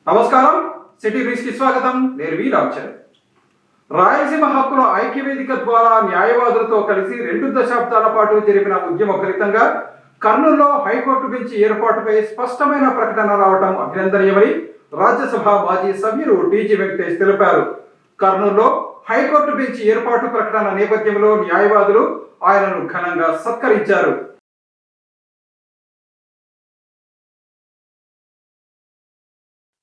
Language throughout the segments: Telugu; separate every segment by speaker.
Speaker 1: నమస్కారం, సిటీ న్యూస్ కి స్వాగతం. నేను వి రామచంద్ర. రాయలసీమ హక్కుల ఐక్యవేదిక ద్వారా న్యాయవాదులతో కలిసి 2 దశాబ్దాల పాటు జరిపిన ఉద్యమ ఫలితంగా కర్నూలులో హైకోర్టు బెంచ్ ఏర్పాటుపై స్పష్టమైన ప్రకటన రావడం అభినందనీయమని రాజ్యసభ మాజీ సభ్యులు టీజీ వెంకటేష్ తెలిపారు. కర్నూలులో హైకోర్టు బెంచ్ ఏర్పాటు ప్రకటన నేపథ్యంలో న్యాయవాదులు ఆయనను ఘనంగా సత్కరించారు.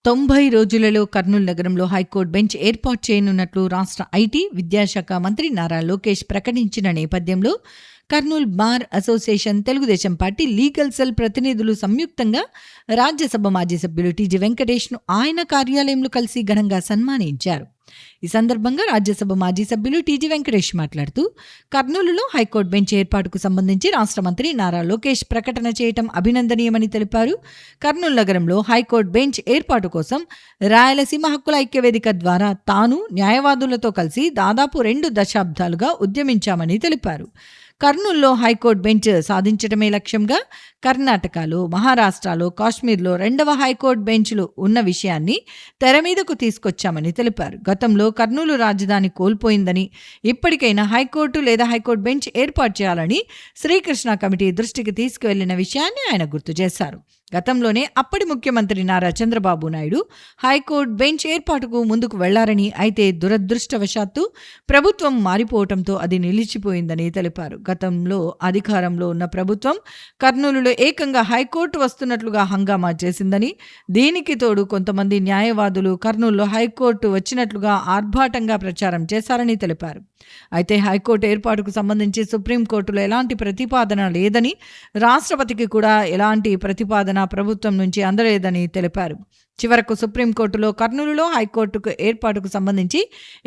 Speaker 2: 90 రోజులలో కర్నూలు నగరంలో హైకోర్టు బెంచ్ ఏర్పాటు చేయనున్నట్లు రాష్ట్ర ఐటీ, విద్యాశాఖ మంత్రి నారా లోకేష్ ప్రకటించిన నేపథ్యంలో Kurnool bar association, Telugu Desam party legal cell ప్రతినిధులు సంయుక్తంగా రాజ్యసభ మాజీ సభ్యులు టీజీ వెంకటేష్ను ఆయన కార్యాలయంలో కలిసి ఘనంగా సన్మానించారు. ఈ సందర్భంగా రాజ్యసభ మాజీ సభ్యులు టీజీ వెంకటేష్ మాట్లాడుతూ, కర్నూలులో హైకోర్టు బెంచ్ ఏర్పాటుకు సంబంధించి రాష్ట్ర మంత్రి నారా లోకేష్ ప్రకటన చేయటం అభినందనీయమని తెలిపారు. కర్నూలు నగరంలో హైకోర్టు బెంచ్ ఏర్పాటు కోసం రాయలసీమ హక్కుల ఐక్యవేదిక ద్వారా తాను న్యాయవాదులతో కలిసి దాదాపు 2 దశాబ్దాలుగా ఉద్యమించామని తెలిపారు. కర్నూలులో హైకోర్టు బెంచ్ సాధించడమే లక్ష్యంగా కర్ణాటకలో, మహారాష్ట్రలో, కాశ్మీర్లో 2వ హైకోర్టు బెంచ్లు ఉన్న విషయాన్ని తెర మీదకు తీసుకొచ్చామని తెలిపారు. గతంలో కర్నూలు రాజధాని కోల్పోయిందని, ఇప్పటికైనా హైకోర్టు లేదా హైకోర్టు బెంచ్ ఏర్పాటు చేయాలని శ్రీకృష్ణ కమిటీ దృష్టికి తీసుకువెళ్లిన విషయాన్ని ఆయన గుర్తు చేశారు. గతంలోనే అప్పటి ముఖ్యమంత్రి నారా చంద్రబాబు నాయుడు హైకోర్టు బెంచ్ ఏర్పాటుకు ముందుకు వెళ్లారని, అయితే దురదృష్టవశాత్తు ప్రభుత్వం మారిపోవడంతో అది నిలిచిపోయిందని తెలిపారు. గతంలో అధికారంలో ఉన్న ప్రభుత్వం కర్నూలులో ఏకంగా హైకోర్టు వస్తున్నట్లుగా హంగామా చేసిందని, దీనికి తోడు కొంతమంది న్యాయవాదులు కర్నూలులో హైకోర్టు వచ్చినట్లుగా ఆర్భాటంగా ప్రచారం చేశారని తెలిపారు. అయితే హైకోర్టు ఏర్పాటుకు సంబంధించి సుప్రీంకోర్టులో ఎలాంటి ప్రతిపాదన లేదని, రాష్ట్రపతికి కూడా ఎలాంటి ప్రతిపాదన ప్రభుత్వం నుంచి అందలేదని తెలిపారు. చివరకు సుప్రీంకోర్టులో కర్నూలులో హైకోర్టుకు ఏర్పాటుకు సంబంధించి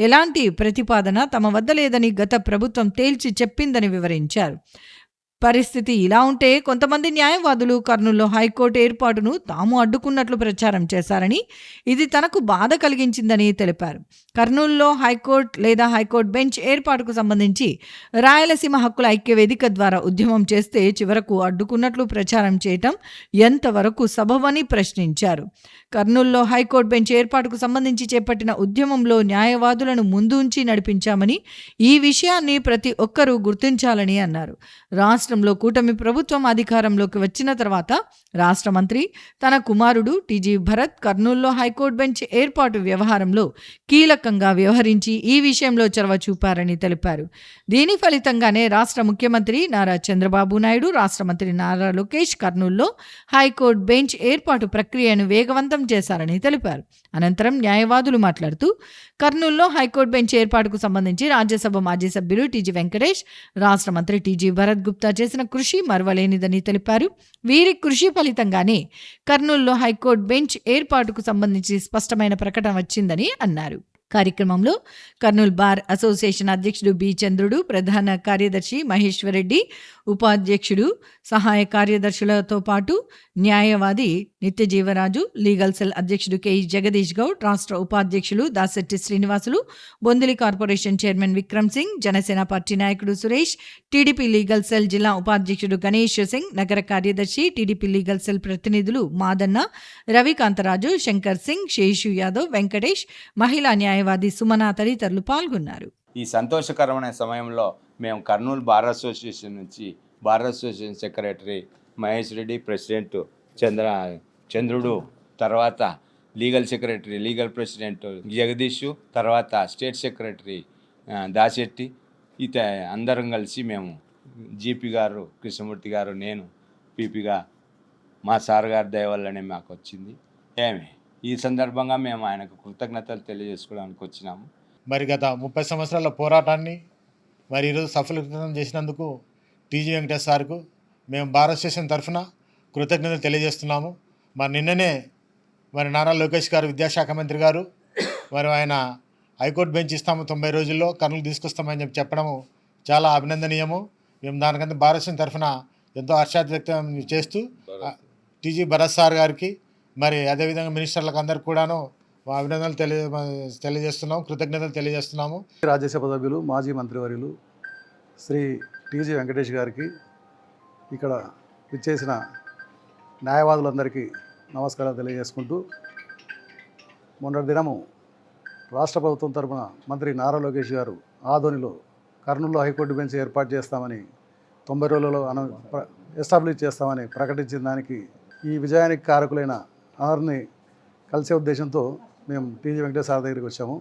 Speaker 2: ఎలాంటి ప్రతిపాదన తమ వద్ద లేదని గత ప్రభుత్వం తేల్చి చెప్పిందని వివరించారు. పరిస్థితి ఇలా ఉంటే కొంతమంది న్యాయవాదులు కర్నూలులో హైకోర్టు ఏర్పాటును తాము అడ్డుకున్నట్లు ప్రచారం చేశారని, ఇది తనకు బాధ కలిగించిందని తెలిపారు. కర్నూలులో హైకోర్టు లేదా హైకోర్టు బెంచ్ ఏర్పాటుకు సంబంధించి రాయలసీమ హక్కుల ఐక్యవేదిక ద్వారా ఉద్యమం చేస్తే చివరకు అడ్డుకున్నట్లు ప్రచారం చేయటం ఎంతవరకు సబబని ప్రశ్నించారు. కర్నూలులో హైకోర్టు బెంచ్ ఏర్పాటుకు సంబంధించి చేపట్టిన ఉద్యమంలో న్యాయవాదులను ముందుంచి నడిపించామని, ఈ విషయాన్ని ప్రతి ఒక్కరూ గుర్తించాలని అన్నారు. రాష్ట్రంలో కూటమి ప్రభుత్వం అధికారంలోకి వచ్చిన తర్వాత రాష్ట్ర మంత్రి తన కుమారుడు టీజీ భరత్ కర్నూలులో హైకోర్టు బెంచ్ ఏర్పాటు వ్యవహారంలో కీలకంగా వ్యవహరించి ఈ విషయంలో చొరవ చూపారని తెలిపారు. దీని ఫలితంగానే రాష్ట్ర ముఖ్యమంత్రి నారా చంద్రబాబు నాయుడు, రాష్ట్ర మంత్రి నారా లోకేష్ కర్నూలులో హైకోర్టు బెంచ్ ఏర్పాటు ప్రక్రియను వేగవంతం చేశారని తెలిపారు. అనంతరం న్యాయవాదులు మాట్లాడుతూ, కర్నూలులో హైకోర్టు బెంచ్ ఏర్పాటుకు సంబంధించి రాజ్యసభ మాజీ సభ్యులు టీజీ వెంకటేష్, రాష్ట్ర మంత్రి టీజీ భరత్ గుప్తా చేసిన కృషి మరవలేనిదని తెలిపారు. వీరి కృషి ఫలితంగానే కర్నూలులో హైకోర్టు బెంచ్ ఏర్పాటుకు సంబంధించి స్పష్టమైన ప్రకటన వచ్చిందని అన్నారు. కార్యక్రమంలో కర్నూలు బార్ అసోసియేషన్ అధ్యక్షుడు బి చంద్రుడు, ప్రధాన కార్యదర్శి మహేశ్వరరెడ్డి, ఉపాధ్యక్షుడు, సహాయ కార్యదర్శులతో పాటు న్యాయవాది నిత్యజీవరాజు, లీగల్ సెల్ అధ్యక్షుడు కె జగదీష్ గౌడ్, రాష్ట్ర ఉపాధ్యక్షులు Dasetti Srinivasulu, Bondili corporation chairman Vikram Singh, Janasena party నాయకుడు సురేష్, టీడీపీ లీగల్ సెల్ జిల్లా ఉపాధ్యక్షుడు గణేష్ సింగ్, నగర కార్యదర్శి టీడీపీ లీగల్ సెల్ ప్రతినిధులు మాదన్న, రవికాంతరాజు, శంకర్ సింగ్, శేషు యాదవ్, వెంకటేష్, మహిళా న్యాయవాది సుమన తదితరులు పాల్గొన్నారు.
Speaker 3: ఈ సంతోషకరమైన సమయంలో మేము కర్నూలు బార్ అసోసియేషన్ నుంచి bar association secretary Mahesh Reddy, president చంద్రుడు, తర్వాత legal secretary legal president Jagadish, తర్వాత స్టేట్ సెక్రటరీ దాశెట్టి, అందరం కలిసి మేము జీపీ గారు, కృష్ణమూర్తి గారు, నేను పీపీగా మా సార్ గారి దయ వల్లనే మాకు వచ్చింది. ఈ సందర్భంగా మేము ఆయనకు కృతజ్ఞతలు తెలియజేసుకోవడానికి వచ్చినాము.
Speaker 4: మరి గత 30 సంవత్సరాల పోరాటాన్ని మరి ఈరోజు సఫలీకృతం చేసినందుకు టీజీ వెంకటేష్ సార్కు మేము బార్ అసోసియేషన్ తరఫున కృతజ్ఞతలు తెలియజేస్తున్నాము. మరి నిన్ననే మరి నారా లోకేష్ గారు, విద్యాశాఖ మంత్రి గారు, మరి ఆయన హైకోర్టు బెంచ్ ఇస్తాము 90 రోజుల్లో కర్నూలు తీసుకొస్తామని చెప్పడము చాలా అభినందనీయము. మేము దానికంటే బార్ అసోసియేషన్ తరఫున ఎంతో హర్షాన్ని వ్యక్తం చేస్తూ టీజీ భరత్ సార్ గారికి, మరి అదేవిధంగా మినిస్టర్లకు అందరికి కూడాను అభినందనలు తెలియజేస్తున్నాము, కృతజ్ఞతలు తెలియజేస్తున్నాము.
Speaker 5: రాజ్యసభ సభ్యులు, మాజీ మంత్రివర్యులు శ్రీ టీజీ వెంకటేష్ గారికి, ఇక్కడ విచ్చేసిన న్యాయవాదులందరికీ నమస్కారాలు తెలియజేసుకుంటూ, మొన్నటి దినము రాష్ట్ర ప్రభుత్వం తరపున మంత్రి నారా లోకేష్ గారు ఆదోనిలో కర్నూలులో హైకోర్టు బెంచ్ ఏర్పాటు చేస్తామని 90 రోజులలో ఎస్టాబ్లిష్ చేస్తామని ప్రకటించిన దానికి ఈ విజయానికి కారకులైన అనర్ని కలిసే ఉద్దేశంతో మేము టీజీ వెంకటేశ్వర సార్ దగ్గరికి వచ్చాము.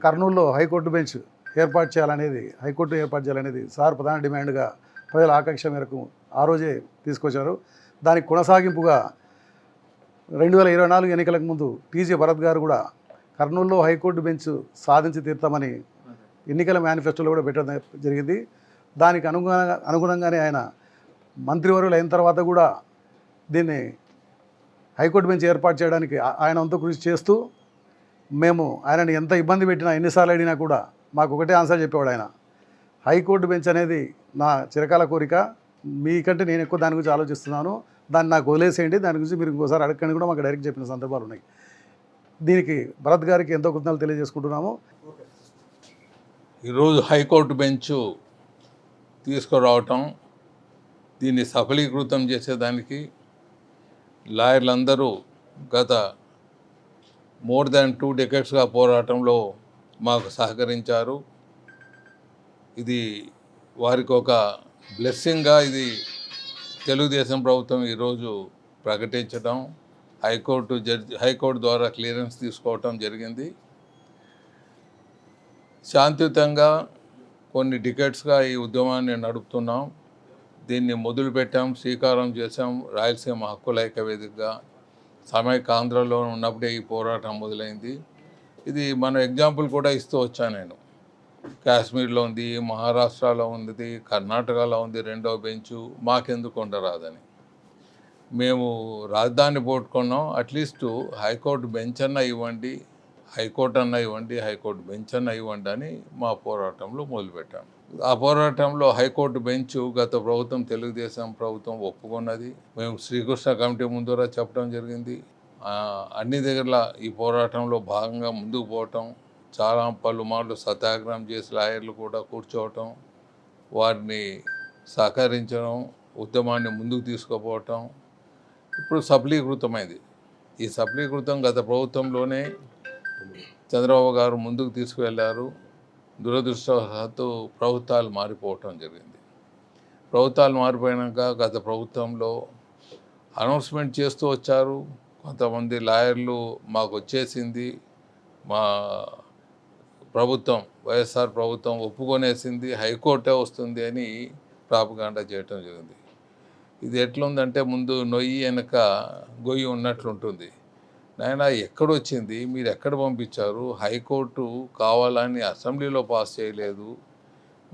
Speaker 5: కర్నూలులో హైకోర్టు బెంచ్ ఏర్పాటు చేయాలనేది సార్ ప్రధాన డిమాండ్గా ప్రజల ఆకాంక్ష మేరకు ఆ రోజే తీసుకొచ్చారు. దానికి కొనసాగింపుగా 2024 ఎన్నికలకు ముందు టీజీ భరత్ గారు కూడా కర్నూలులో హైకోర్టు బెంచ్ సాధించి తీర్తామని ఎన్నికల మేనిఫెస్టోలో కూడా పెట్టడం జరిగింది. దానికి అనుగుణంగానే ఆయన మంత్రివర్యులు అయిన తర్వాత కూడా దీన్ని హైకోర్టు బెంచ్ ఏర్పాటు చేయడానికి ఆయన వంతు కృషి చేస్తూ, మేము ఆయనని ఎంత ఇబ్బంది పెట్టినా ఎన్నిసార్లు అడిగినా కూడా మాకు ఒకటే ఆన్సర్ చెప్పేవాడు ఆయన, హైకోర్టు బెంచ్ అనేది నా చిరకాల కోరిక, మీకంటే నేను ఎక్కువ దాని గురించి ఆలోచిస్తున్నాను, దాన్ని నాకు వదిలేసేయండి, దాని గురించి మీరు ఇంకోసారి అడగండి కూడా మాకు డైరెక్ట్ చెప్పిన సందర్భాలు ఉన్నాయి. దీనికి భరత్ గారికి ఎంతో కృతజ్ఞతలు తెలియజేసుకుంటున్నాము.
Speaker 6: ఈరోజు హైకోర్టు బెంచ్ తీసుకురావటం, దీన్ని సఫలీకృతం చేసేదానికి లాయర్లందరూ గత మోర్ దాన్ 2 డెకేడ్స్గా పోరాటంలో మాకు సహకరించారు. ఇది వారికి ఒక బ్లెస్సింగ్గా ఇది తెలుగుదేశం ప్రభుత్వం ఈరోజు ప్రకటించడం, హైకోర్టు ద్వారా క్లియరెన్స్ తీసుకోవటం జరిగింది. శాంతియుతంగా కొన్ని డికెట్స్గా ఈ ఉద్యమాన్ని నడుపుతున్నాం. దీన్ని మొదలుపెట్టాం, శ్రీకారం చేసాం రాయలసీమ హక్కుల ఐక్య వేదికగా. సమైక్య ఆంధ్రలో ఉన్నప్పుడే ఈ పోరాటం మొదలైంది. ఇది మన ఎగ్జాంపుల్ కూడా ఇస్తూ వచ్చాను నేను. కాశ్మీర్లో ఉంది, మహారాష్ట్రలో ఉంది, కర్ణాటకలో ఉంది రెండవ బెంచు, మాకెందుకు ఉండరాదని మేము రాజధాని పోట్టుకున్నాం. అట్లీస్ట్ హైకోర్టు బెంచ్ అన్న ఇవ్వండి, హైకోర్టు అన్న ఇవ్వండి, హైకోర్టు బెంచ్ అన్న ఇవ్వండి అని మా పోరాటంలో మొదలుపెట్టాం. ఆ పోరాటంలో హైకోర్టు బెంచ్ గత ప్రభుత్వం, తెలుగుదేశం ప్రభుత్వం ఒప్పుకున్నది. మేము శ్రీకృష్ణ కమిటీ ముందర చెప్పడం జరిగింది. అన్ని దగ్గర ఈ పోరాటంలో భాగంగా ముందుకు పోవటం, చాలా పలుమార్లు సత్యాగ్రహం చేసి లాయర్లు కూడా కూర్చోవటం, వారిని సహకరించడం, ఉద్యమాన్ని ముందుకు తీసుకుపోవటం ఇప్పుడు సఫలీకృతమైంది. ఈ సఫలీకృతం గత ప్రభుత్వంలోనే చంద్రబాబు గారు ముందుకు తీసుకువెళ్ళారు. దురదృష్టవశాత్తు ప్రభుత్వాలు మారిపోవటం జరిగింది. ప్రభుత్వాలు మారిపోయాక గత ప్రభుత్వంలో అనౌన్స్మెంట్ చేస్తూ వచ్చారు. కొంతమంది లాయర్లు మాకు వచ్చేసింది, మా ప్రభుత్వం వైఎస్ఆర్ ప్రభుత్వం ఒప్పుకొనేసింది, హైకోర్టే వస్తుంది అని ప్రాపగాండా చేయటం జరిగింది. ఇది ఎట్లుందంటే ముందు నొయ్యి వెనక గొయ్యి ఉన్నట్లుంటుంది. నాయన ఎక్కడొచ్చింది, మీరు ఎక్కడ పంపించారు, హైకోర్టు కావాలని అసెంబ్లీలో పాస్ చేయలేదు,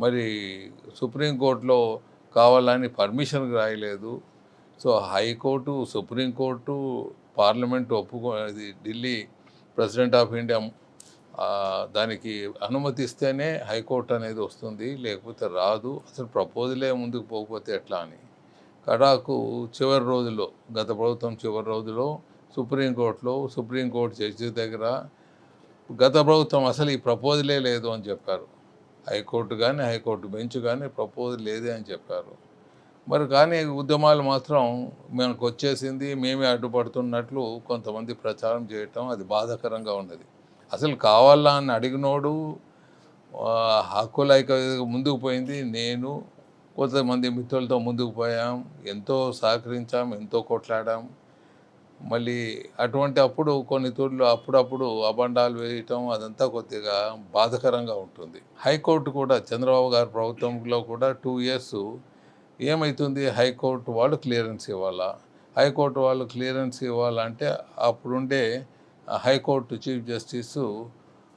Speaker 6: మరి సుప్రీంకోర్టులో కావాలని పర్మిషన్కి రాయలేదు. సో హైకోర్టు, సుప్రీంకోర్టు, పార్లమెంటు అది ఢిల్లీ ప్రెసిడెంట్ ఆఫ్ ఇండియా దానికి అనుమతిస్తేనే హైకోర్టు అనేది వస్తుంది, లేకపోతే రాదు. అసలు ప్రపోజలే ముందుకు పోకపోతే ఎట్లా అని కడాకు చివరి రోజుల్లో, గత ప్రభుత్వం చివరి రోజులో సుప్రీంకోర్టు జడ్జి దగ్గర గత ప్రభుత్వం అసలు ఈ ప్రపోజలే లేదు అని చెప్పారు. హైకోర్టు కానీ హైకోర్టు బెంచ్ కానీ ప్రపోజల్ లేదే అని చెప్పారు. మరి కానీ ఉద్యమాలు మాత్రం మనకు వచ్చేసింది, మేమే అడ్డుపడుతున్నట్లు కొంతమంది ప్రచారం చేయటం అది బాధాకరంగా ఉన్నది. అసలు కావాలా అని అడిగినోడు హక్కుల ఐక్య ముందుకు పోయింది. నేను కొంతమంది మిత్రులతో ముందుకు పోయాం, ఎంతో సహకరించాం, ఎంతో కొట్లాడాం. మళ్ళీ అటువంటి అప్పుడు కొన్ని తూర్లు అప్పుడప్పుడు అబండాలు వేయటం అదంతా కొద్దిగా బాధకరంగా ఉంటుంది. హైకోర్టు కూడా చంద్రబాబు గారి ప్రభుత్వంలో కూడా 2 years ఏమవుతుంది, హైకోర్టు వాళ్ళు క్లియరెన్స్ ఇవ్వాలా. హైకోర్టు వాళ్ళు క్లియరెన్స్ ఇవ్వాలంటే అప్పుడుండే హైకోర్టు చీఫ్ జస్టిస్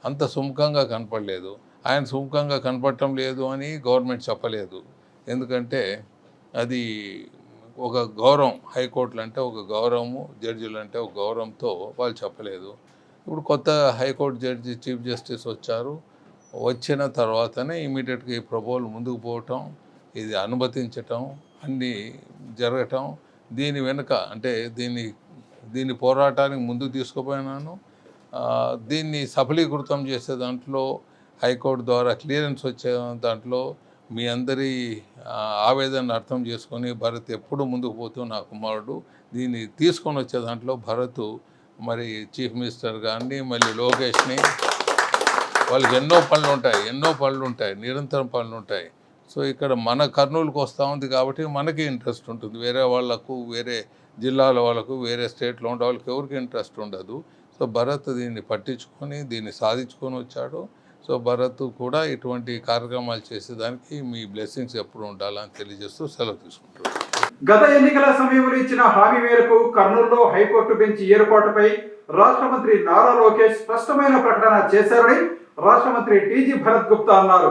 Speaker 6: అంత సుముఖంగా కనపడలేదు. ఆయన సుముఖంగా కనపడటం లేదు అని గవర్నమెంట్ చెప్పలేదు. ఎందుకంటే అది ఒక గౌరవం, హైకోర్టులు అంటే ఒక గౌరవము, జడ్జిలు అంటే ఒక గౌరవంతో వాళ్ళు చెప్పలేదు. ఇప్పుడు కొత్త హైకోర్టు జడ్జి చీఫ్ జస్టిస్ వచ్చారు. వచ్చిన తర్వాతనే ఇమీడియట్గా ఈ ప్రపోజల్ ముందుకు పోవటం, ఇది అనుమతించటం అన్నీ జరగటం. దీని వెనుక అంటే దీని పోరాటానికి ముందుకు తీసుకుపోయినాను. దీన్ని సఫలీకృతం చేసే దాంట్లో, హైకోర్టు ద్వారా క్లియరెన్స్ వచ్చే దాంట్లో మీ అందరి ఆవేదన అర్థం చేసుకొని భరత్ ఎప్పుడు ముందుకు పోతూ నా కుమారుడు దీన్ని తీసుకొని వచ్చే దాంట్లో భరత్ మరి చీఫ్ మినిస్టర్ గారిని, మళ్ళీ లోకేష్ని. వాళ్ళకి ఎన్నో పనులు ఉంటాయి, నిరంతరం పనులు ఉంటాయి. సో ఇక్కడ మన కర్నూలుకు వస్తూ ఉంది కాబట్టి మనకి ఇంట్రెస్ట్ ఉంటుంది. వేరే వాళ్ళకు, వేరే జిల్లాల వాళ్ళకు, వేరే స్టేట్లో ఉండే వాళ్ళకి ఎవరికి ఇంట్రెస్ట్ ఉండదు. సో భరత్ దీన్ని పట్టించుకొని దీన్ని సాధించుకొని వచ్చాడు. సో భరత్ కూడా ఇటువంటి కార్యక్రమాలు చేసేదానికి మీ బ్లెస్సింగ్స్ ఎప్పుడు ఉండాలని తెలియజేస్తూ సెలవు తీసుకుంటారు.
Speaker 1: గత ఎన్నికల సమయంలో ఇచ్చిన హామీ మేరకు కర్నూలులో హైకోర్టు బెంచ్ ఏర్పాటుపై రాష్ట్ర మంత్రి నారా లోకేష్ స్పష్టమైన ప్రకటన చేశారని రాష్ట్ర మంత్రి టీజీ భరత్ గుప్తా అన్నారు.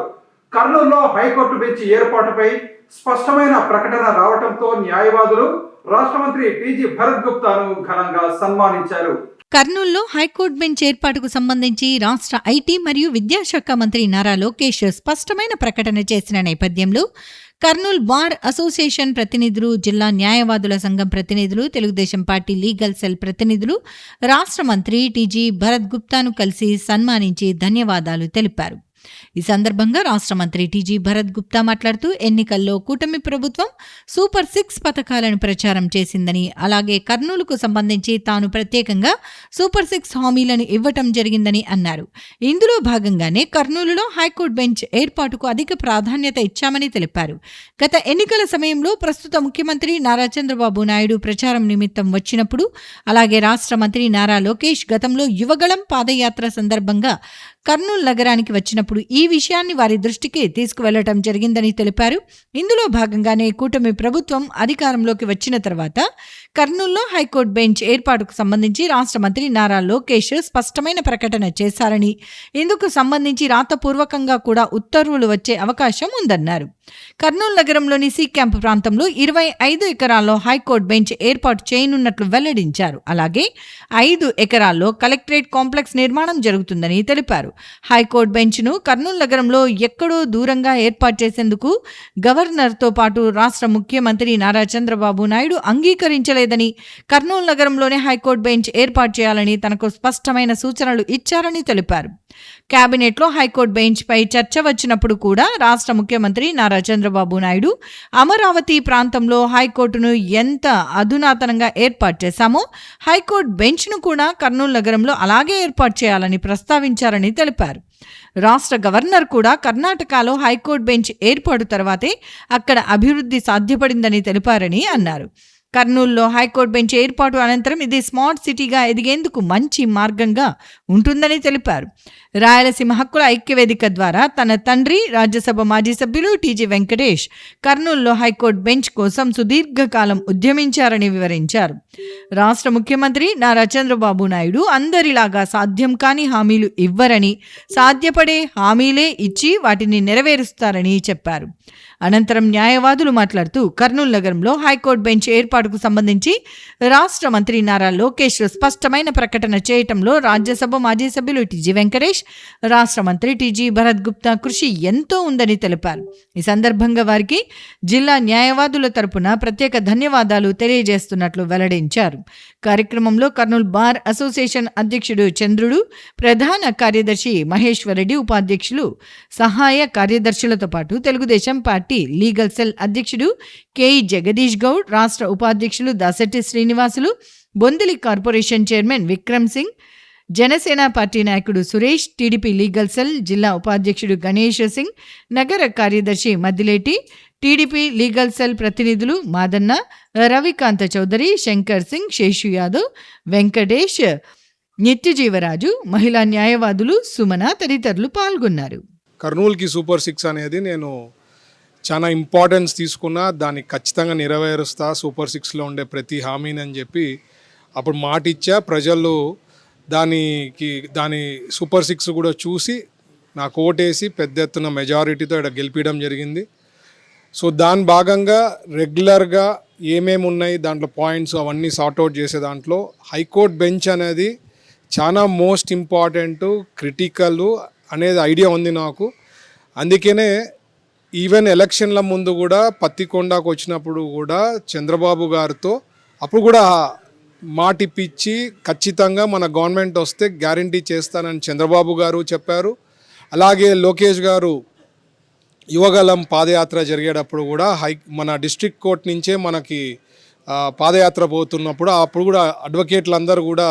Speaker 1: కర్నూలులో హైకోర్టు బెంచ్ ఏర్పాటుపై స్పష్టమైన ప్రకటన రావడంతో న్యాయవాదులు రాష్ట్ర మంత్రి టీజీ భరత్ గుప్తాను ఘనంగా సన్మానించారు.
Speaker 2: కర్నూలులో హైకోర్టు బెంచ్ ఏర్పాటుకు సంబంధించి రాష్ట్ర ఐటీ మరియు విద్యాశాఖ మంత్రి నారా లోకేష్ స్పష్టమైన ప్రకటన చేసిన నేపథ్యంలో కర్నూలు బార్ అసోసియేషన్ ప్రతినిధులు, జిల్లా న్యాయవాదుల సంఘం ప్రతినిధులు, తెలుగుదేశం పార్టీ లీగల్ సెల్ ప్రతినిధులు రాష్ట్ర మంత్రి టీజీ భరత్ గుప్తాను కలిసి సన్మానించి ధన్యవాదాలు తెలిపారు. ఈ సందర్భంగా రాష్ట్ర మంత్రి టీజీ భరత్ గుప్తా మాట్లాడుతూ ఎన్నికల్లో కూటమి ప్రభుత్వం సూపర్ 6 పథకాలను ప్రచారం చేసిందని, అలాగే కర్నూలుకు సంబంధించి తాను ప్రత్యేకంగా సూపర్ 6 హామీలను ఇవ్వటం జరిగిందని అన్నారు. ఇందులో భాగంగానే కర్నూలులో హైకోర్టు బెంచ్ ఏర్పాటుకు అధిక ప్రాధాన్యత ఇచ్చామని తెలిపారు. గత ఎన్నికల సమయంలో ప్రస్తుత ముఖ్యమంత్రి నారా చంద్రబాబు నాయుడు ప్రచారం నిమిత్తం వచ్చినప్పుడు, అలాగే రాష్ట్ర మంత్రి నారా లోకేష్ గతంలో యువగళం పాదయాత్ర సందర్భంగా కర్నూలు నగరానికి వచ్చినప్పుడు ఈ విషయాన్ని వారి దృష్టికి తీసుకువెళ్లటం జరిగిందని తెలిపారు. ఇందులో భాగంగానే కూటమి ప్రభుత్వం అధికారంలోకి వచ్చిన తర్వాత కర్నూలులో హైకోర్టు బెంచ్ ఏర్పాటుకు సంబంధించి రాష్ట్ర మంత్రి నారా లోకేష్ స్పష్టమైన ప్రకటన చేశారని, ఇందుకు సంబంధించి రాతపూర్వకంగా కూడా ఉత్తర్వులు వచ్చే అవకాశం ఉందన్నారు. కర్నూలు నగరంలోని సి క్యాంప్ ప్రాంతంలో 25 ఎకరాల్లో హైకోర్టు బెంచ్ ఏర్పాటు చేయనున్నట్లు వెల్లడించారు. అలాగే 5 ఎకరాల్లో కలెక్టరేట్ కాంప్లెక్స్ నిర్మాణం జరుగుతుందని తెలిపారు. హైకోర్టు బెంచ్ను కర్నూలు నగరంలో ఎక్కడో దూరంగా ఏర్పాటు చేసేందుకు గవర్నర్తో పాటు రాష్ట్ర ముఖ్యమంత్రి నారా చంద్రబాబు నాయుడు అంగీకరించలేదని, కర్నూలు నగరంలోనే హైకోర్టు బెంచ్ ఏర్పాటు చేయాలని తనకు స్పష్టమైన సూచనలు ఇచ్చారని తెలిపారు. కేబినెట్లో హైకోర్టు బెంచ్ పై చర్చ వచ్చినప్పుడు కూడా రాష్ట్ర ముఖ్యమంత్రి నారా చంద్రబాబు నాయుడు అమరావతి ప్రాంతంలో హైకోర్టును ఎంత అధునాతనంగా ఏర్పాటు చేశామో హైకోర్టు బెంచ్ను కూడా కర్నూలు నగరంలో అలాగే ఏర్పాటు చేయాలని ప్రస్తావించారని తెలిపారు. రాష్ట్ర గవర్నర్ కూడా కర్ణాటకలో హైకోర్టు బెంచ్ ఏర్పాటు తర్వాతే అక్కడ అభివృద్ధి సాధ్యపడిందని తెలిపారని అన్నారు. కర్నూలులో హైకోర్టు బెంచ్ ఏర్పాటు అనంతరం ఇది స్మార్ట్ సిటీగా ఎదిగేందుకు మంచి మార్గంగా ఉంటుందని తెలిపారు. రాయలసీమ హక్కుల ఐక్యవేదిక ద్వారా తన తండ్రి రాజ్యసభ మాజీ సభ్యులు టీజీ వెంకటేష్ కర్నూలులో హైకోర్టు బెంచ్ కోసం సుదీర్ఘకాలం ఉద్యమించారని వివరించారు. రాష్ట్ర ముఖ్యమంత్రి నారా చంద్రబాబు నాయుడు అందరిలాగా సాధ్యం కాని హామీలు ఇవ్వరని, సాధ్యపడే హామీలే ఇచ్చి వాటిని నెరవేరుస్తారని చెప్పారు. అనంతరం న్యాయవాదులు మాట్లాడుతూ కర్నూలు నగరంలో హైకోర్టు బెంచ్ ఏర్పాటుకు సంబంధించి రాష్ట్ర మంత్రి నారా లోకేష్ స్పష్టమైన ప్రకటన చేయటంలో రాజ్యసభ మాజీ సభ్యులు టీజీ వెంకటేష్, రాష్ట్ర మంత్రి టీజీ భరత్ గుప్తా కృషి ఎంతో ఉందని తెలిపారు. ఈ సందర్భంగా వారికి జిల్లా న్యాయవాదుల తరపున ప్రత్యేక ధన్యవాదాలు తెలియజేస్తున్నట్లు వెల్లడించారు. కార్యక్రమంలో కర్నూలు బార్ అసోసియేషన్ అధ్యక్షుడు చంద్రుడు, ప్రధాన కార్యదర్శి మహేశ్వరరెడ్డి, ఉపాధ్యక్షులు, సహాయ కార్యదర్శులతో పాటు తెలుగుదేశం పార్టీ లీగల్ సెల్ అధ్యక్షుడు కేఈ జగదీష్ గౌడ్, రాష్ట్ర ఉపాధ్యక్షులు Dasetti Srinivasulu, Bondili corporation chairman Vikram Singh, Janasena party నాయకుడు సురేష్, టీడీపీ లీగల్ సెల్ జిల్లా ఉపాధ్యక్షుడు గణేష్ సింగ్, నగర కార్యదర్శి మద్దిలేటి, టీడీపీ లీగల్ సెల్ ప్రతినిధులు మాదన్న, రవికాంత చౌదరి, శంకర్ సింగ్, శేషు యాదవ్, వెంకటేష్, నిత్యజీవరాజు, మహిళా న్యాయవాదులు సుమన తదితరులు పాల్గొన్నారు.
Speaker 7: కర్నూలుకి సూపర్ 6 అనేది నేను చాలా ఇంపార్టెన్స్ తీసుకున్నా, దాన్ని ఖచ్చితంగా నెరవేరుస్తా, సూపర్ 6లో ఉండే ప్రతి హామీని అని చెప్పి అప్పుడు మాట ఇచ్చా. ప్రజలు దాని సూపర్ 6 కూడా చూసి నాకు ఓటేసి పెద్ద ఎత్తున మెజారిటీతో ఇక్కడ గెలిపించడం జరిగింది. సో దాని భాగంగా రెగ్యులర్గా ఏమేమి ఉన్నాయి దాంట్లో పాయింట్స్ అవన్నీ సార్ట్అవుట్ చేసే దాంట్లో హైకోర్టు బెంచ్ అనేది చాలా మోస్ట్ ఇంపార్టెంట్, క్రిటికల్ అనేది ఐడియా ఉంది నాకు. అందుకనే ఈవెన్ ఎలక్షన్ల ముందు కూడా పత్తికొండకు వచ్చినప్పుడు కూడా చంద్రబాబు గారితో అప్పుడు కూడా మాట ఇప్పించి ఖచ్చితంగా మన గవర్నమెంట్ వస్తే గ్యారంటీ చేస్తానని చంద్రబాబు గారు చెప్పారు. అలాగే లోకేష్ గారు యువగలం పాదయాత్ర జరిగేటప్పుడు కూడా మన డిస్ట్రిక్ట్ కోర్ట్ నుంచే మనకి పాదయాత్ర పోతున్నప్పుడు అప్పుడు కూడా అడ్వకేట్లు అందరూ కూడా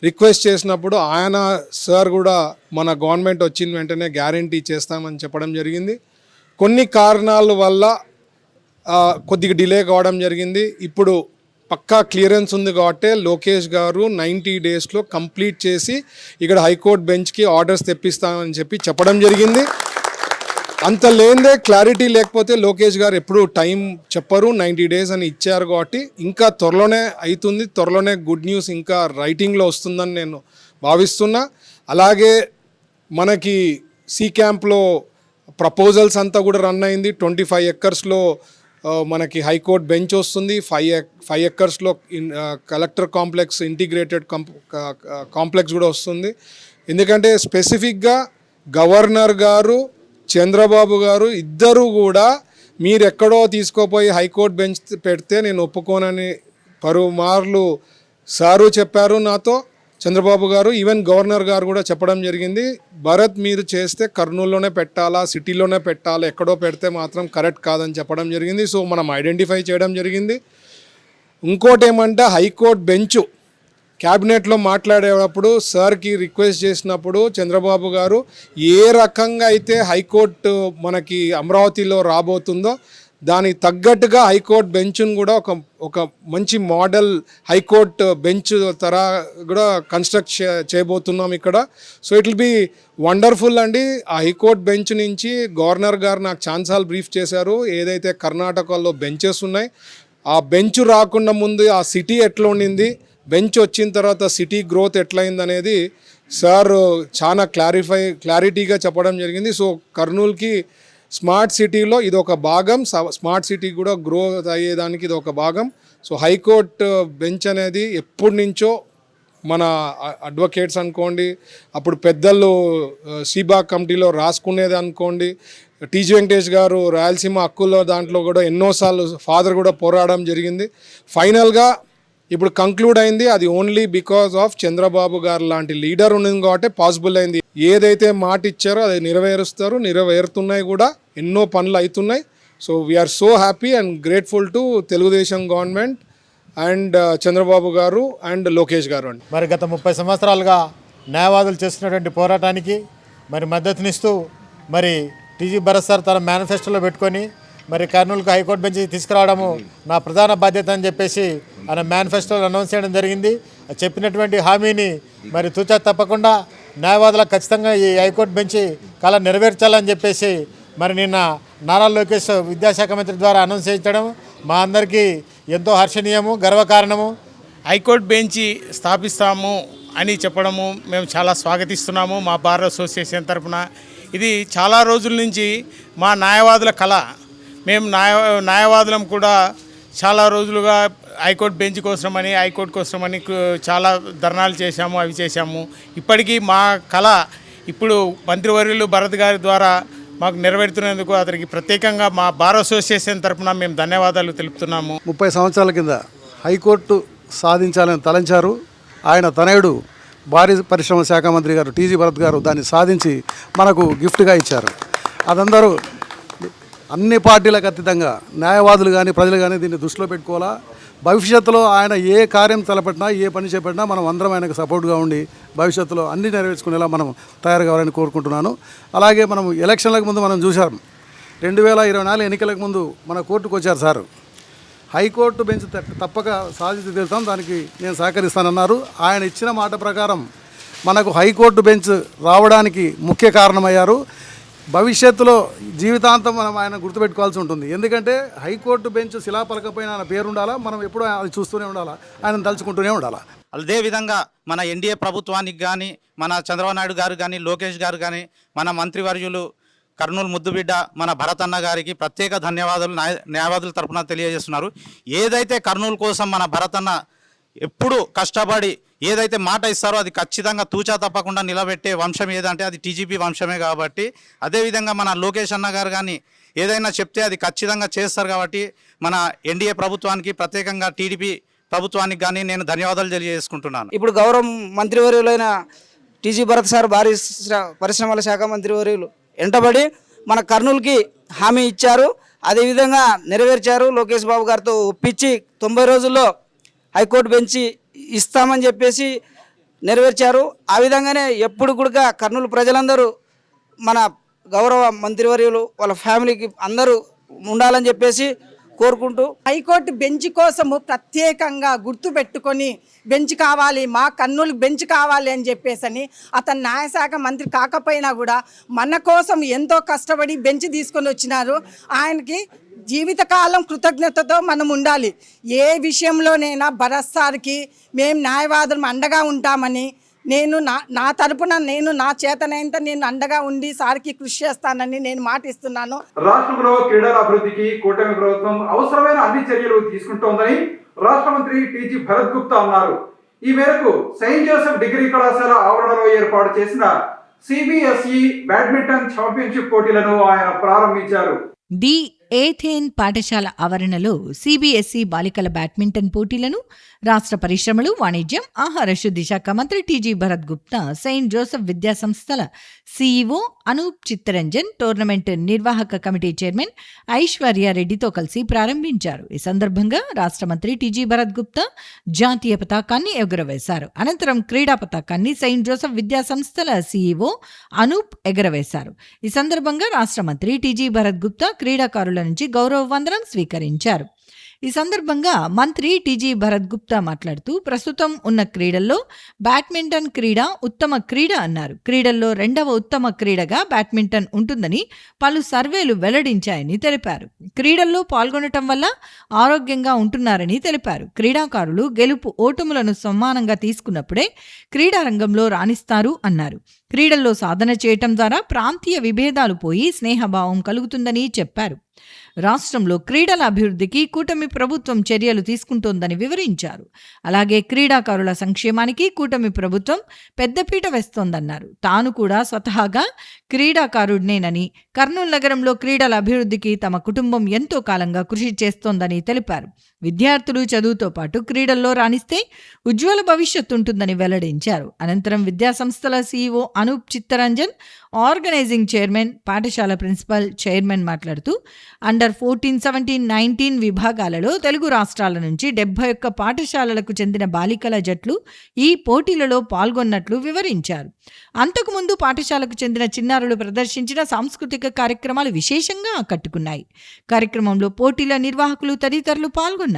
Speaker 7: రిక్వెస్ట్ చేసినప్పుడు ఆయన సార్ కూడా మన గవర్నమెంట్ వచ్చిన వెంటనే గ్యారంటీ చేస్తామని చెప్పడం జరిగింది. కొన్ని కారణాల వల్ల కొద్దిగా డిలే కావడం జరిగింది. ఇప్పుడు పక్కా క్లియరెన్స్ ఉంది కాబట్టి లోకేష్ గారు 90 డేస్లో కంప్లీట్ చేసి ఇక్కడ హైకోర్టు బెంచ్కి ఆర్డర్స్ తెప్పిస్తామని చెప్పడం జరిగింది. అంత లేదే క్లారిటీ లేకపోతే లోకేష్ గారు ఎప్పుడు టైం చెప్పరు, 90 డేస్ అని ఇచ్చారు కాబట్టి ఇంకా త్వరలోనే అవుతుంది. త్వరలోనే గుడ్ న్యూస్ ఇంకా రైటింగ్లో వస్తుందని నేను భావిస్తున్నా. అలాగే మనకి సి క్యాంప్లో ప్రపోజల్స్ అంతా కూడా రన్ అయింది. 25 ఎకర్స్లో మనకి హైకోర్టు బెంచ్ వస్తుంది. 5 ఎకర్స్లో కలెక్టర్ కాంప్లెక్స్ ఇంటిగ్రేటెడ్ కాంప్లెక్స్ కూడా వస్తుంది. ఎందుకంటే స్పెసిఫిక్గా గవర్నర్ గారు చంద్రబాబు గారు ఇద్దరు కూడా మీరు ఎక్కడో తీసుకోపోయి హైకోర్టు బెంచ్ పెడితే నేను ఒప్పుకోనని పలుమార్లు సారు చెప్పారు నాతో, చంద్రబాబు గారు. ఈవెన్ గవర్నర్ గారు కూడా చెప్పడం జరిగింది, భరత్ మీరు చేస్తే కర్నూలులోనే పెట్టాలా, సిటీలోనే పెట్టాలా, ఎక్కడో పెడితే మాత్రం కరెక్ట్ కాదని చెప్పడం జరిగింది. సో మనం ఐడెంటిఫై చేయడం జరిగింది. ఇంకోటి ఏమంటే హైకోర్టు బెంచ్ క్యాబినెట్లో మాట్లాడేటప్పుడు సార్కి రిక్వెస్ట్ చేసినప్పుడు చంద్రబాబు గారు ఏ రకంగా అయితే హైకోర్టు మనకి అమరావతిలో రాబోతుందో దానికి తగ్గట్టుగా హైకోర్టు బెంచ్ను కూడా ఒక మంచి మోడల్ హైకోర్టు బెంచ్ తరా కూడా కన్స్ట్రక్ట్ చేయబోతున్నాం ఇక్కడ. So it will be wonderful అండి. ఆ హైకోర్టు బెంచ్ నుంచి గవర్నర్ గారు నాకు ఛాన్సాలు బ్రీఫ్ చేశారు. ఏదైతే కర్ణాటకలో బెంచెస్ ఉన్నాయి, ఆ బెంచ్ రాకుండా ముందు ఆ సిటీ ఎట్లా ఉండింది, బెంచ్ వచ్చిన తర్వాత సిటీ గ్రోత్ ఎట్లయింది అనేది సార్ చాలా క్లారిటీగా చెప్పడం జరిగింది. సో కర్నూలుకి స్మార్ట్ సిటీలో ఇది ఒక భాగం, స్మార్ట్ సిటీ కూడా గ్రోత్ అయ్యేదానికి ఇది ఒక భాగం. సో హైకోర్టు బెంచ్ అనేది ఎప్పటి నుంచో మన అడ్వకేట్స్ అనుకోండి, అప్పుడు పెద్దలు సీబా కమిటీలో రాసుకునేది అనుకోండి, టీజీ వెంకటేష్ గారు రాయలసీమ హక్కుల దాంట్లో కూడా ఎన్నోసార్లు ఫాదర్ కూడా పోరాడడం జరిగింది. ఫైనల్గా ఇప్పుడు కంక్లూడ్ అయింది. అది ఓన్లీ బికాస్ ఆఫ్ చంద్రబాబు గారు లాంటి లీడర్ ఉన్నది కాబట్టి పాసిబుల్ అయింది. ఏదైతే మాట ఇచ్చారో అది నెరవేరుతున్నాయి కూడా, ఎన్నో పనులు అవుతున్నాయి. So we are so happy and grateful to Telugu Desam government and Chandrababu గారు అండ్ లోకేష్ గారు అండి.
Speaker 4: మరి గత 30 సంవత్సరాలుగా న్యాయవాదులు చేస్తున్నటువంటి పోరాటానికి మరి మద్దతునిస్తూ మరి టీజీ భరత్ సార్ తన మేనిఫెస్టోలో పెట్టుకొని మరి కర్నూలుకు హైకోర్టు బెంచ్ తీసుకురావడము నా ప్రధాన బాధ్యత అని చెప్పేసి ఆయన మేనిఫెస్టోలో అనౌన్స్ చేయడం జరిగింది. చెప్పినటువంటి హామీని మరి తూచా తప్పకుండా న్యాయవాదులకు ఖచ్చితంగా ఈ హైకోర్టు బెంచ్ కళ నెరవేర్చాలని చెప్పేసి మరి నిన్న నారా లోకేష్ విద్యాశాఖ మంత్రి ద్వారా అనౌన్స్ చేయించడం మా అందరికీ ఎంతో హర్షణీయము, గర్వకారణము.
Speaker 8: హైకోర్టు బెంచి స్థాపిస్తాము అని చెప్పడము మేము చాలా స్వాగతిస్తున్నాము మా బార్ అసోసియేషన్ తరఫున. ఇది చాలా రోజుల నుంచి మా న్యాయవాదుల కళ. మేము న్యాయవాదులం కూడా చాలా రోజులుగా హైకోర్టు బెంచ్ కోసమని, హైకోర్టు కోసమని చాలా ధర్నాలు చేశాము, అవి చేశాము. ఇప్పటికీ మా కళ ఇప్పుడు మంత్రివర్యులు భరత్ గారి ద్వారా మాకు నెరవేరుతున్నందుకు అతనికి ప్రత్యేకంగా మా బార్ అసోసియేషన్ తరఫున మేము ధన్యవాదాలు తెలుపుతున్నాము.
Speaker 5: 30 సంవత్సరాల కింద హైకోర్టు సాధించాలని తలంచారు. ఆయన తనయుడు భారీ పరిశ్రమల శాఖ మంత్రి గారు టీజీ భరత్ గారు దాన్ని సాధించి మనకు గిఫ్ట్గా ఇచ్చారు. అదందరూ అన్ని పార్టీలకు అతీతంగా న్యాయవాదులు కానీ ప్రజలు కానీ దీన్ని దృష్టిలో పెట్టుకోవాలా. భవిష్యత్తులో ఆయన ఏ కార్యం తలపెట్టినా, ఏ పని చేపట్టినా మనం అందరం ఆయనకు సపోర్ట్గా ఉండి భవిష్యత్తులో అన్ని నెరవేర్చుకునేలా మనం తయారు కావాలని కోరుకుంటున్నాను. అలాగే మనం ఎలక్షన్లకు ముందు మనం చూసాం, 2024 ఎన్నికలకు ముందు మన కోర్టుకు వచ్చారు సార్. హైకోర్టు బెంచ్ తప్పక సాధించి తీరుతాం, దానికి నేను సహకరిస్తానన్నారు. ఆయన ఇచ్చిన మాట ప్రకారం మనకు హైకోర్టు బెంచ్ రావడానికి ముఖ్య కారణమయ్యారు. భవిష్యత్తులో జీవితాంతం మనం ఆయన గుర్తుపెట్టుకోవాల్సి ఉంటుంది. ఎందుకంటే హైకోర్టు బెంచ్ శిలాపలకపోయిన ఆయన పేరు ఉండాలా, మనం ఎప్పుడూ అది చూస్తూనే ఉండాలా, ఆయన తలుచుకుంటూనే ఉండాలా.
Speaker 9: అదేవిధంగా మన ఎన్డీఏ ప్రభుత్వానికి కానీ, మన చంద్రబాబు నాయుడు గారు కానీ, లోకేష్ గారు కానీ, మన మంత్రివర్యులు కర్నూలు ముద్దుబిడ్డ మన భరత్ అన్న గారికి ప్రత్యేక ధన్యవాదాలు న్యాయవాదుల తరఫున తెలియజేస్తున్నారు. ఏదైతే కర్నూలు కోసం మన భరత్ అన్న ఎప్పుడు కష్టపడి ఏదైతే మాట ఇస్తారో అది ఖచ్చితంగా తూచా తప్పకుండా నిలబెట్టే వంశం ఏదంటే అది టీజీపీ వంశమే. కాబట్టి అదేవిధంగా మన లోకేష్ అన్న గారు కానీ ఏదైనా చెప్తే అది ఖచ్చితంగా చేస్తారు. కాబట్టి మన ఎన్డీఏ ప్రభుత్వానికి ప్రత్యేకంగా టీడీపీ ప్రభుత్వానికి కానీ నేను ధన్యవాదాలు తెలియజేసుకుంటున్నాను.
Speaker 10: ఇప్పుడు గౌరవ మంత్రివర్యులైన టీజీ భరత్ సార్ భారీ పరిశ్రమల శాఖ మంత్రివర్యులు వెంటబడి మన కర్నూలుకి హామీ ఇచ్చారు, అదేవిధంగా నెరవేర్చారు. లోకేష్ బాబు గారితో ఒప్పించి 90 రోజుల్లో హైకోర్టు బెంచి ఇస్తామని చెప్పేసి నెరవేర్చారు. ఆ విధంగానే ఎప్పుడు కూడా కర్నూలు ప్రజలందరూ మన గౌరవ మంత్రివర్యులు వాళ్ళ ఫ్యామిలీకి అందరూ ఉండాలని చెప్పేసి కోరుకుంటూ,
Speaker 11: హైకోర్టు బెంచ్ కోసము ప్రత్యేకంగా గుర్తు పెట్టుకొని బెంచ్ కావాలి, మా కర్నూలు బెంచ్ కావాలి అని చెప్పేసి అతను న్యాయశాఖ మంత్రి కాకపోయినా కూడా మన కోసం ఎంతో కష్టపడి బెంచ్ తీసుకొని వచ్చినారు. ఆయనకి జీవితకాలం కృతజ్ఞతతో మనం ఉండాలి. ఏ విషయంలోనైనా భరత్ సార్కి మేము న్యాయవాదులు అండగా ఉంటామని నేను నా తరపున నా చేతనైనంత నేను అండగా ఉండి సార్కి కృషి చేస్తానని నేను మాటిస్తున్నాను.
Speaker 1: రాష్ట్రంలో క్రీడల అభివృద్ధికి కూటమి ప్రభుత్వం అవసరమైన అన్ని చర్యలు తీసుకుంటోందని రాష్ట్ర మంత్రి టీజీ భరత్ గుప్తా అన్నారు. ఈ మేరకు సెయింట్ జోసెఫ్ డిగ్రీ కళాశాల ఆవరణలో ఏర్పాటు చేసిన సిబిఎస్ఈ బ్యాడ్మింటన్ ఛాంపియన్షిప్ పోటీలను ఆయన ప్రారంభించారు.
Speaker 2: ది ఏథేన్ పాఠశాల ఆవరణలో సిబిఎస్ఈ బాలికల బ్యాడ్మింటన్ పోటీలను రాష్ట్ర పరిశ్రమలు, వాణిజ్యం, ఆహార శుద్ధి శాఖ మంత్రి TG Bharat Gupta, Saint Joseph విద్యా సంస్థల సీఈఓ అనూప్ చిత్తరంజన్, టోర్నమెంట్ నిర్వాహక కమిటీ చైర్మన్ ఐశ్వర్యారెడ్డితో కలిసి ప్రారంభించారు. ఈ సందర్భంగా రాష్ట్ర మంత్రి టీజీ భరత్ గుప్తా జాతీయ పతాకాన్ని ఎగురవేశారు. అనంతరం క్రీడా పతాకాన్ని సెయింట్ జోసెఫ్ విద్యా సంస్థల సీఈఓ అనూప్ ఎగురవేశారు. ఈ సందర్భంగా రాష్ట్ర మంత్రి టీజీ భరత్ గుప్తా క్రీడాకారుల నుంచి గౌరవ వందనం స్వీకరించారు. ఈ సందర్భంగా మంత్రి టీజీ భరత్ గుప్తా మాట్లాడుతూ, ప్రస్తుతం ఉన్న క్రీడల్లో బ్యాడ్మింటన్ క్రీడ ఉత్తమ క్రీడ అన్నారు. క్రీడల్లో రెండవ ఉత్తమ క్రీడగా బ్యాడ్మింటన్ ఉంటుందని పలు సర్వేలు వెల్లడించాయని తెలిపారు. క్రీడల్లో పాల్గొనటం వల్ల ఆరోగ్యంగా ఉంటున్నారని తెలిపారు. క్రీడాకారులు గెలుపు ఓటములను సమానంగా తీసుకున్నప్పుడే క్రీడారంగంలో రాణిస్తారు అన్నారు. క్రీడల్లో సాధన చేయటం ద్వారా ప్రాంతీయ విభేదాలు పోయి స్నేహభావం కలుగుతుందని చెప్పారు. రాష్ట్రంలో క్రీడల అభివృద్ధికి కూటమి ప్రభుత్వం చర్యలు తీసుకుంటోందని వివరించారు. అలాగే క్రీడాకారుల సంక్షేమానికి కూటమి ప్రభుత్వం పెద్దపీట వేస్తోందన్నారు. తాను కూడా స్వతహాగా క్రీడాకారుడినేనని, కర్నూలు నగరంలో క్రీడల అభివృద్ధికి తమ కుటుంబం ఎంతో కాలంగా కృషి చేస్తోందని తెలిపారు. విద్యార్థులు చదువుతో పాటు క్రీడల్లో రాణిస్తే ఉజ్వల భవిష్యత్తు ఉంటుందని వెల్లడించారు. అనంతరం విద్యాసంస్థల CEO Anoop Chittaranjan, organizing chairman, పాఠశాల ప్రిన్సిపల్, చైర్మన్ మాట్లాడుతూ, అండర్ 14, 17, 19 విభాగాలలో తెలుగు రాష్ట్రాల నుంచి 71 పాఠశాలలకు చెందిన బాలికల జట్లు ఈ పోటీలలో పాల్గొన్నట్లు వివరించారు. అంతకుముందు పాఠశాలకు చెందిన చిన్నారులు ప్రదర్శించిన సాంస్కృతిక కార్యక్రమాలు విశేషంగా ఆకట్టుకున్నాయి. కార్యక్రమంలో పోటీల నిర్వాహకులు తదితరులు పాల్గొన్నారు.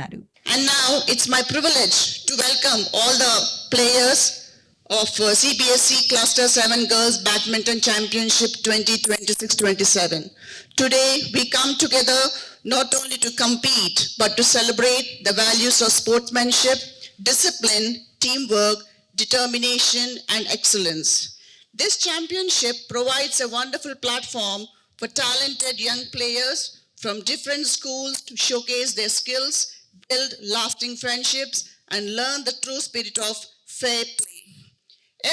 Speaker 12: And now it's my privilege to welcome all the players of CBSE Cluster 7 Girls Badminton Championship 2026-27. Today we come together not only to compete but to celebrate the values of sportsmanship, discipline, teamwork, determination and excellence. This championship provides a wonderful platform for talented young players from different schools to showcase their skills, build lasting friendships and learn the true spirit of fair play.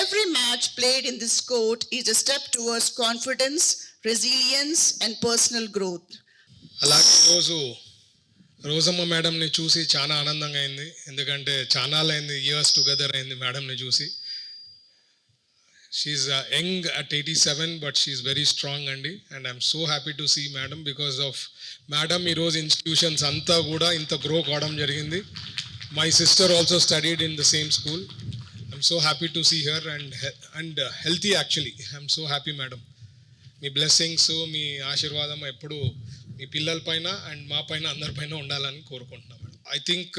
Speaker 12: Every match played in this court is a step towards confidence, resilience and personal growth.
Speaker 7: అలాగే రోజమ్మ మేడంని చూసి చాలా ఆనందంగా అయింది. ఎందుకంటే చాలా అయింది, ఇయర్స్ టుగెదర్ అయింది మేడంని చూసి. She's young at 87 but she's very strong అండి. And I'm so happy to see madam. Because of madam ఈరోజు ఇన్స్టిట్యూషన్స్ అంతా కూడా ఇంత గ్రో కావడం జరిగింది. My sister also studied in the same school. I'm so happy to see her and healthy actually. I'm so happy madam. మీ బ్లెస్సింగ్స్, మీ ఆశీర్వాదం ఎప్పుడు మీ పిల్లల పైన అండ్ మా పైన అందరిపైన ఉండాలని కోరుకుంటున్నాం madam. I think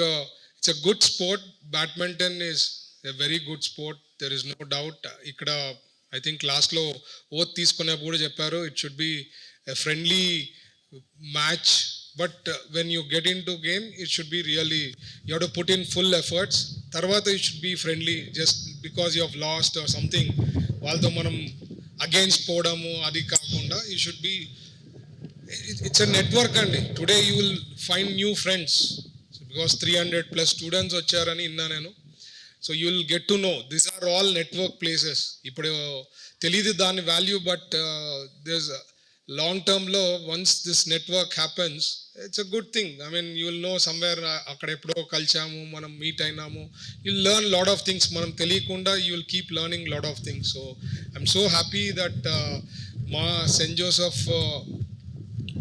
Speaker 7: it's a good sport. Badminton is a very good sport, there is no doubt. ఇక్కడ ఐ థింక్ లాస్ట్లో ఓత్ తీసుకునేప్పుడు కూడా చెప్పారు, it should be a friendly match. But when you get in to game it should be really you have to put in full efforts. తర్వాత it should be friendly. Just because you have lost or something వాళ్ళతో మనం అగైన్స్ట్ పోవడము అది కాకుండా you should be, it's a network అండి. Today you will find new friends because 300+ students వచ్చారని విన్నా నేను. So you will get to know this or all network places. ఇప్పుడు తెలియదు దాని వాల్యూ, బట్ దిస్ లాంగ్ టర్మ్లో once this network happens it's a good thing. I mean you will know somewhere అక్కడ ఎప్పుడో కలిసాము, మనం మీట్ అయినాము. You will learn lot of things. మనం తెలియకుండా you will keep learning lot of things. So I'm so happy that మా సెయింట్ జోసెఫ్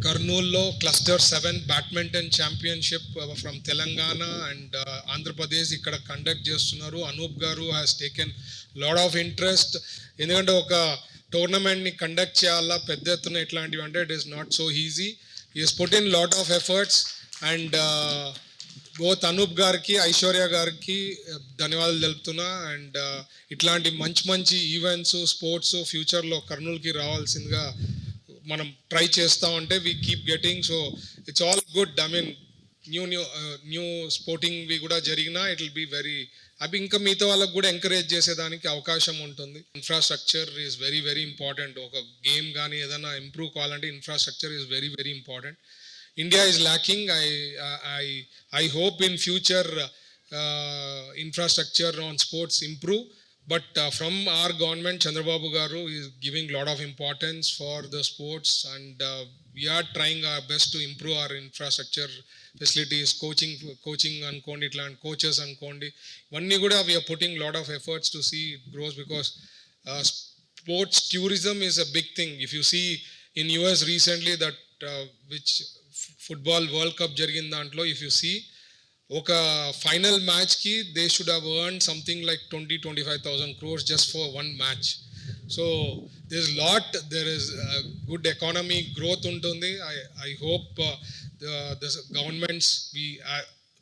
Speaker 7: కర్నూల్లో cluster 7 badminton championship from Telangana and Andhra Pradesh ఇక్కడ కండక్ట్ చేస్తున్నారు. Anoop garu has taken lot of interest. ఎందుకంటే ఒక టోర్నమెంట్ని కండక్ట్ చేయాలా పెద్ద ఎత్తున ఇట్లాంటివి అంటే it is not so easy. Is put in lot of efforts and both Anoop గారికి ఐశ్వర్య గారికి ధన్యవాదాలు తెలుపుతున్నా. అండ్ ఇట్లాంటి మంచి ఈవెంట్స్ స్పోర్ట్స్ ఫ్యూచర్లో కర్నూలుకి రావాల్సిందిగా మనం ట్రై చేస్తూ ఉంటే we keep getting. So it's all good. I mean new స్పోర్టింగ్వి కూడా జరిగినా ఇట్ విల్ బీ వెరీ అవి ఇంకా మిగతా వాళ్ళకు కూడా ఎంకరేజ్ చేసేదానికి అవకాశం ఉంటుంది. Infrastructure is very important. ఒక గేమ్ కానీ ఏదైనా ఇంప్రూవ్ కావాలంటే infrastructure is very important. India is lacking. I hope in future infrastructure on sports improve. But from our government, Chandrababu Garu is giving lot of importance for the sports, and we are trying our best to improve our infrastructure facilities, coaching ankondi, coaches ankondi. Vanni kuda we are putting lot of efforts to see it grows, because sports tourism is a big thing. If you see in US recently that which football world cup జరిగిన దాంట్లో ఇఫ్ యూ సీ ఒక ఫైనల్ మ్యాచ్కి they should have earn something like 20-25,000 crores just for one match. So there is good economy growth ఉంటుంది. I hope the governments,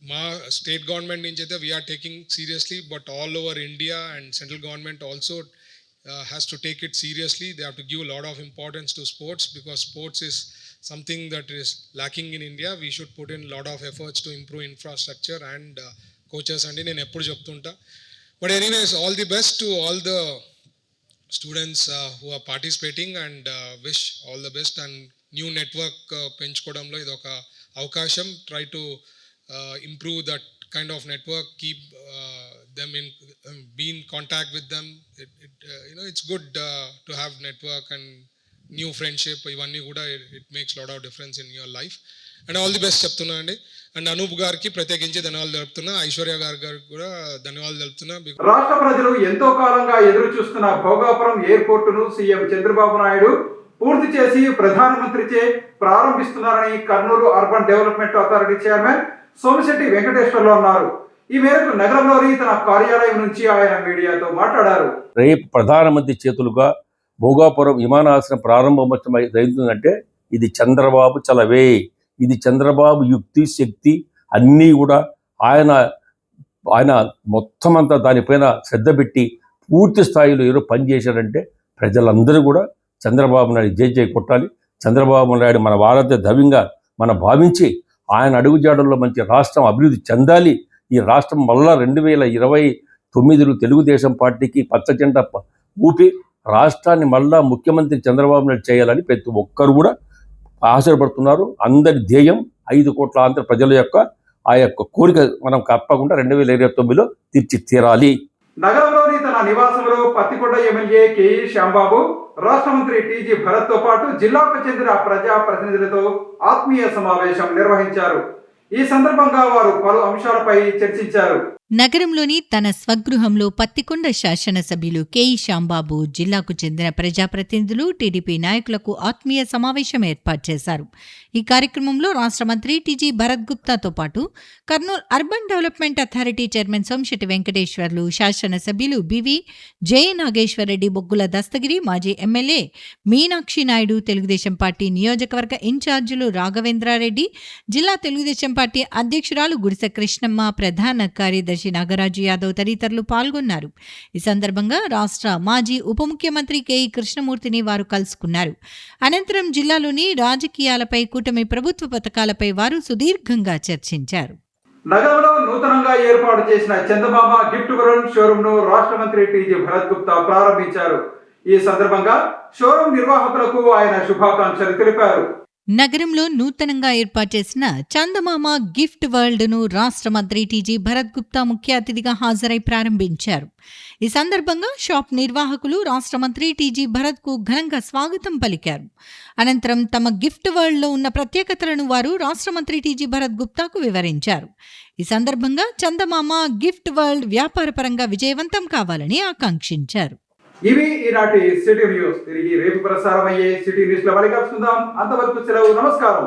Speaker 7: మా స్టేట్ గవర్నమెంట్ నుంచి అయితే we are taking seriously, but all over India and central government also has to take it seriously. They have to give a lot of importance to sports, because sports is something that is lacking in India. We should put in a lot of efforts to improve infrastructure and coaches and నేను ఎప్పుడు చెప్తుంటా. But anyways, all the best to all the students who are participating, and wish all the best. And new network పెంచుకోవడంలో ఇది ఒక అవకాశం. Try to improve that kind of network, keep them in be in contact with them. It's good to have network and new friendship. ఇవన్నీ కూడా it makes lot of difference in your life. And all the best చెప్తున్నా అండి. అండ్ అనూప్ గారికి ప్రత్యేకించి ధన్యవాదాలు తెలుపుతున్నా. ఐశ్వర్య గారికి కూడా ధన్యవాదాలు తెలుపుతున్నా.
Speaker 1: రాష్ట్ర ప్రజలు ఎంతో కాలంగా ఎదురు చూస్తున్న భోగాపురం ఎయిర్పోర్టును సీఎం చంద్రబాబు నాయుడు పూర్తి చేసి ప్రధానమంత్రిచే ప్రారంభిస్తున్నారని Kurnool urban development authority chairman Somisetti Venkateswarlu అన్నారు. ఈ మేరకు నగరంలోని తన కార్యాలయం నుంచి ఆయన మీడియాతో మాట్లాడారు.
Speaker 13: రేపు ప్రధానమంత్రి చేతులుగా భోగాపురం విమానాశ్రయం ప్రారంభమవుతుందంటే ఇది చంద్రబాబు చలవే. ఇది చంద్రబాబు యుక్తి శక్తి అన్నీ కూడా ఆయన మొత్తం అంతా దానిపైన శ్రద్ధ పెట్టి పూర్తి స్థాయిలో ఎవరో పనిచేశారంటే ప్రజలందరూ కూడా చంద్రబాబు నాయుడు జై కొట్టాలి. చంద్రబాబు నాయుడు మన భారత దవ్యంగా మనం భావించి ఆయన అడుగుజాడల్లో మంచి రాష్ట్రం అభివృద్ధి చెందాలి. ఈ రాష్ట్రం మళ్ళా 2029లో తెలుగుదేశం పార్టీకి పచ్చజెండా ఊపి రాష్ట్రాన్ని మళ్ళా ముఖ్యమంత్రి చంద్రబాబు నాయుడు చేయాలని ప్రతి ఒక్కరు కూడా ఆశపడుతున్నారు. అందరి ధ్యేయం 5 కోట్ల ఆంధ్ర ప్రజల యొక్క ఆ యొక్క కోరిక మనం తప్పకుండా 2029లో తీర్చి.
Speaker 1: నగరంలోని తన నివాసంలో పత్తికొండ ఎమ్మెల్యే కేఈ శ్యాంబాబు, రాష్ట్ర మంత్రి టీజీ భరత్ తో పాటు జిల్లాకు చెందిన ప్రజా ప్రతినిధులతో ఆత్మీయ సమావేశం నిర్వహించారు. ఈ సందర్భంగా వారు పలు అంశాలపై చర్చించారు.
Speaker 2: నగరంలోని తన స్వగృహంలో పత్తికొండ శాసనసభ్యులు కేఈ శ్యాంబాబు, జిల్లాకు చెందిన ప్రజాప్రతినిధులు, టీడీపీ నాయకులకు ఆత్మీయ సమావేశం ఏర్పాటు చేశారు. ఈ కార్యక్రమంలో రాష్ట్ర మంత్రి టీజీ భరత్ గుప్తాతో పాటు Kurnool urban development authority chairman Somisetti Venkateswarlu, శాసనసభ్యులు బివి జయ నాగేశ్వరరెడ్డి, బొగ్గుల దస్తగిరి, మాజీ ఎమ్మెల్యే మీనాక్షి నాయుడు, తెలుగుదేశం పార్టీ నియోజకవర్గ ఇన్ఛార్జీలు రాఘవేంద్రారెడ్డి, జిల్లా తెలుగుదేశం పార్టీ అధ్యక్షురాలు గుడిసె కృష్ణమ్మ, ప్రధాన కార్యదర్శి నాగరాజు యాదవ్ తదితరులు పాల్గొన్నారు. ఈ సందర్భంగా రాష్ట్ర మాజీ ఉప ముఖ్యమంత్రి కేఈ కృష్ణమూర్తిని వారు కలుసుకున్నారు. అనంతరం జిల్లాలోని రాజకీయాలపై, కూటమి ప్రభుత్వ పథకాలపై వారు సుదీర్ఘంగా చర్చించారు.
Speaker 1: నగరంలో నూతనంగా ఏర్పాటు చేసిన చందమామ గిఫ్ట్ వరల్డ్ షోరూమ్ ను రాష్ట్ర మంత్రి టీజీ భరత్ గుప్తా ప్రారంభించారు. ఈ సందర్భంగా షోరూమ్ నిర్వాహకులకు ఆయన శుభాకాంక్షలు తెలిపారు.
Speaker 2: నగరంలో నూతనంగా ఏర్పాటు చేసిన చందమామ గిఫ్ట్ వరల్డ్ ను రాష్ట్ర మంత్రి టీజీ భరత్ గుప్తా ముఖ్య అతిథిగా హాజరై ప్రారంభించారు. ఈ సందర్భంగా షాప్ నిర్వాహకులు రాష్ట్ర మంత్రి టీజీ భరత్ కు ఘనంగా స్వాగతం పలికారు. అనంతరం తమ గిఫ్ట్ వరల్డ్ లో ఉన్న ప్రత్యేకతలను వారు రాష్ట్ర మంత్రి టీజీ భరత్ గుప్తాకు వివరించారు. ఈ సందర్భంగా చందమామ గిఫ్ట్ వరల్డ్ వ్యాపారపరంగా విజయవంతం కావాలని ఆకాంక్షించారు.
Speaker 1: ఇవి ఈనాటి సిటీ న్యూస్. తిరిగి రేపు ప్రసారమయ్యే సిటీ న్యూస్ లో మళ్ళీ కలుసుకుందాం. అంతవరకు సెలవు. నమస్కారం.